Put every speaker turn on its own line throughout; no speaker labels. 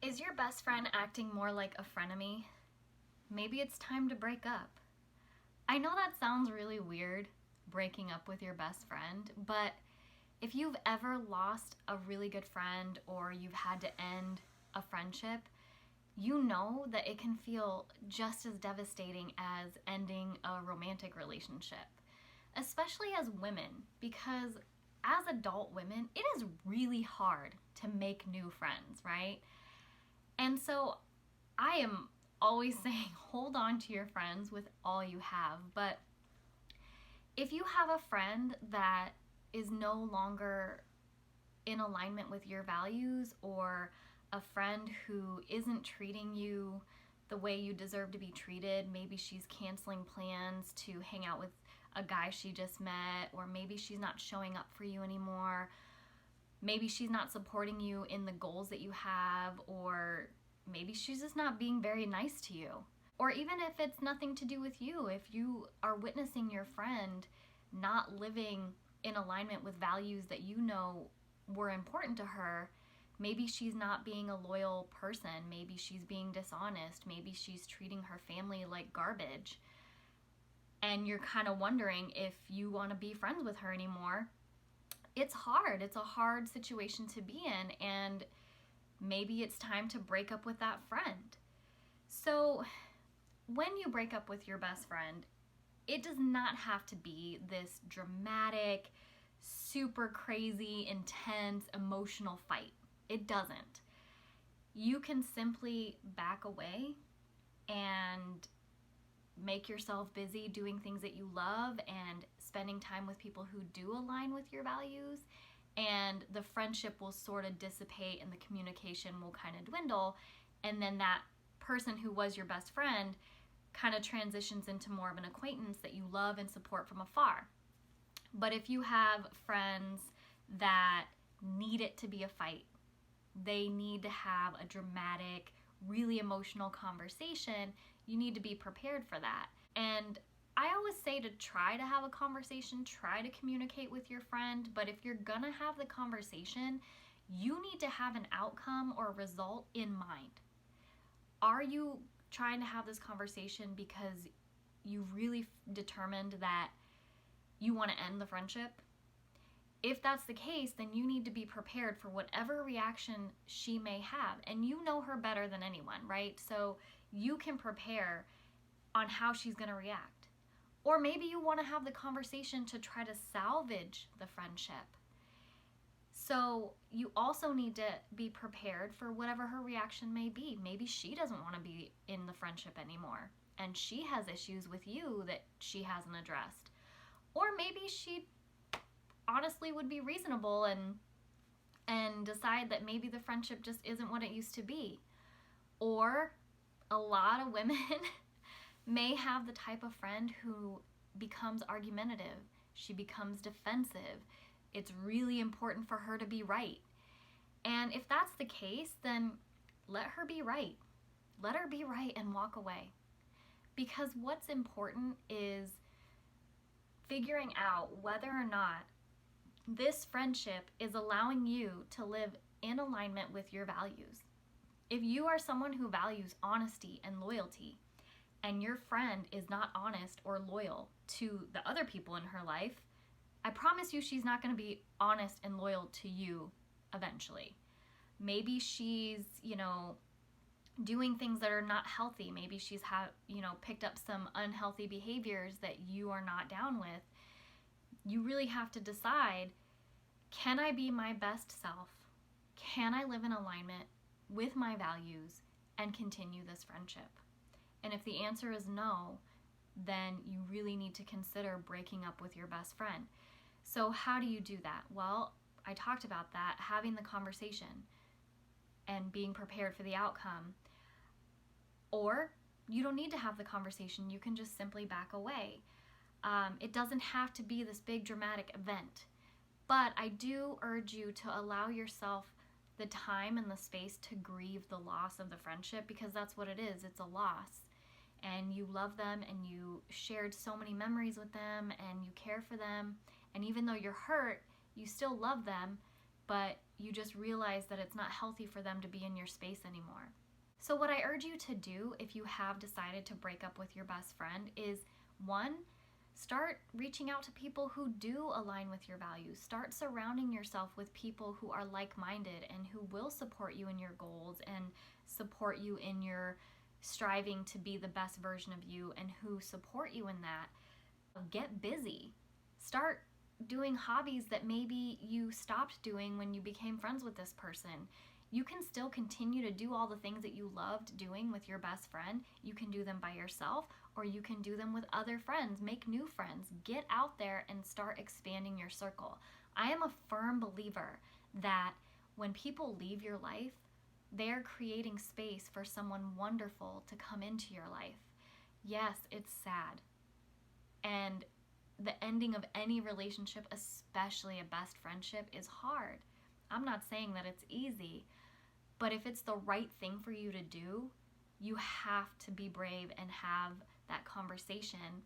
Is your best friend acting more like a frenemy? Maybe it's time to break up. I know that sounds really weird, breaking up with your best friend, but if you've ever lost a really good friend or you've had to end a friendship, you know that it can feel just as devastating as ending a romantic relationship, especially as women, because as adult women, it is really hard to make new friends, right? And so I am always saying hold on to your friends with all you have. But if you have a friend that is no longer in alignment with your values, or a friend who isn't treating you the way you deserve to be treated, maybe she's canceling plans to hang out with a guy she just met, or maybe she's not showing up for you anymore, maybe she's not supporting you in the goals that you have, or maybe she's just not being very nice to you. Or even if it's nothing to do with you, if you are witnessing your friend not living in alignment with values that you know were important to her, maybe she's not being a loyal person, maybe she's being dishonest, maybe she's treating her family like garbage, and you're kind of wondering if you want to be friends with her anymore. It's hard. It's a hard situation to be in, and maybe it's time to break up with that friend. So when you break up with your best friend, it does not have to be this dramatic, super crazy, intense, emotional fight. It doesn't. You can simply back away and make yourself busy doing things that you love and spending time with people who do align with your values, and the friendship will sort of dissipate and the communication will kind of dwindle, and then that person who was your best friend kind of transitions into more of an acquaintance that you love and support from afar. But if you have friends that need it to be a fight, they need to have a dramatic, really emotional conversation, you need to be prepared for that. And I always say to try to have a conversation, try to communicate with your friend, but if you're gonna have the conversation, you need to have an outcome or result in mind. Are you trying to have this conversation because you really determined that you want to end the friendship? If that's the case, then you need to be prepared for whatever reaction she may have. And you know her better than anyone, right? So you can prepare on how she's going to react. Or maybe you want to have the conversation to try to salvage the friendship. So you also need to be prepared for whatever her reaction may be. Maybe she doesn't want to be in the friendship anymore, and she has issues with you that she hasn't addressed. Or maybe she honestly would be reasonable and decide that maybe the friendship just isn't what it used to be. Or a lot of women may have the type of friend who becomes argumentative. She becomes defensive. It's really important for her to be right. And if that's the case, then let her be right. Let her be right and walk away. Because what's important is figuring out whether or not this friendship is allowing you to live in alignment with your values. If you are someone who values honesty and loyalty, and your friend is not honest or loyal to the other people in her life, I promise you she's not going to be honest and loyal to you eventually. Maybe she's, doing things that are not healthy. Maybe she's picked up some unhealthy behaviors that you are not down with. You really have to decide, can I be my best self? Can I live in alignment with my values and continue this friendship? And if the answer is no, then you really need to consider breaking up with your best friend. So how do you do that? Well, I talked about that, having the conversation and being prepared for the outcome. Or you don't need to have the conversation. You can just simply back away. It doesn't have to be this big dramatic event. But I do urge you to allow yourself the time and the space to grieve the loss of the friendship, because that's what it is. It's a loss. And you love them, and you shared so many memories with them, and you care for them. And even though you're hurt, you still love them, but you just realize that it's not healthy for them to be in your space anymore. So what I urge you to do if you have decided to break up with your best friend is, one, start reaching out to people who do align with your values. Start surrounding yourself with people who are like-minded and who will support you in your goals and support you in your striving to be the best version of you, and who support you in that. Get busy. Start doing hobbies that maybe you stopped doing when you became friends with this person. You can still continue to do all the things that you loved doing with your best friend. You can do them by yourself, or you can do them with other friends. Make new friends. Get out there and start expanding your circle. I am a firm believer that when people leave your life, they're creating space for someone wonderful to come into your life. Yes, it's sad. And the ending of any relationship, especially a best friendship, is hard. I'm not saying that it's easy, but if it's the right thing for you to do, you have to be brave and have that conversation,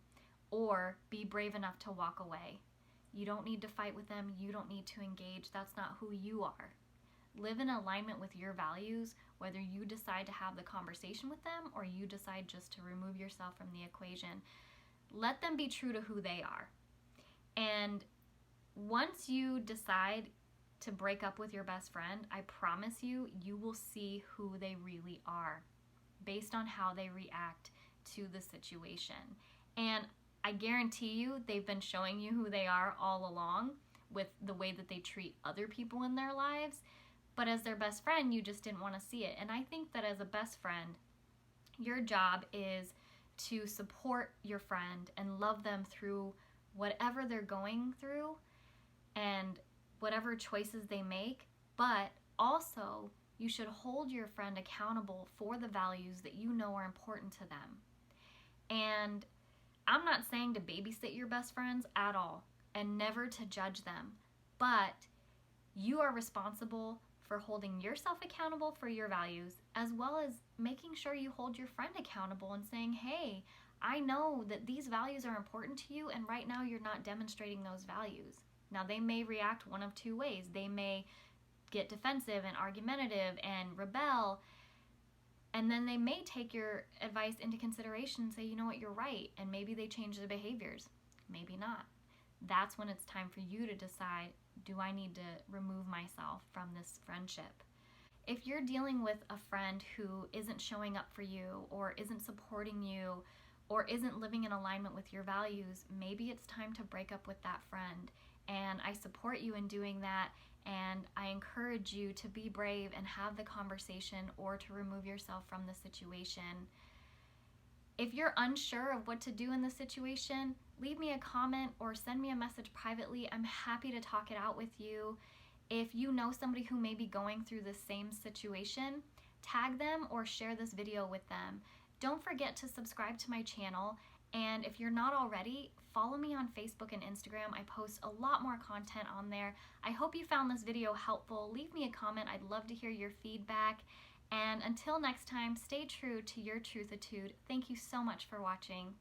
or be brave enough to walk away. You don't need to fight with them. You don't need to engage. That's not who you are. Live in alignment with your values, whether you decide to have the conversation with them or you decide just to remove yourself from the equation. Let them be true to who they are. And once you decide to break up with your best friend, I promise you, you will see who they really are based on how they react to the situation. And I guarantee you, they've been showing you who they are all along with the way that they treat other people in their lives. But as their best friend, you just didn't want to see it. And I think that as a best friend, your job is to support your friend and love them through whatever they're going through and whatever choices they make. But also, you should hold your friend accountable for the values that you know are important to them. And I'm not saying to babysit your best friends at all and never to judge them, but you are responsible for holding yourself accountable for your values, as well as making sure you hold your friend accountable and saying, hey, I know that these values are important to you, and right now you're not demonstrating those values. Now, they may react one of two ways. They may get defensive and argumentative and rebel, and then they may take your advice into consideration and say, you know what, you're right, and maybe they change their behaviors. Maybe not. That's when it's time for you to decide, do I need to remove myself from this friendship? If you're dealing with a friend who isn't showing up for you, or isn't supporting you, or isn't living in alignment with your values, maybe it's time to break up with that friend. And I support you in doing that, and I encourage you to be brave and have the conversation, or to remove yourself from the situation. If you're unsure of what to do in this situation, leave me a comment or send me a message privately. I'm happy to talk it out with you. If you know somebody who may be going through the same situation, tag them or share this video with them. Don't forget to subscribe to my channel, and if you're not already, follow me on Facebook and Instagram. I post a lot more content on there. I hope you found this video helpful. Leave me a comment. I'd love to hear your feedback. And until next time, stay true to your truthitude. Thank you so much for watching.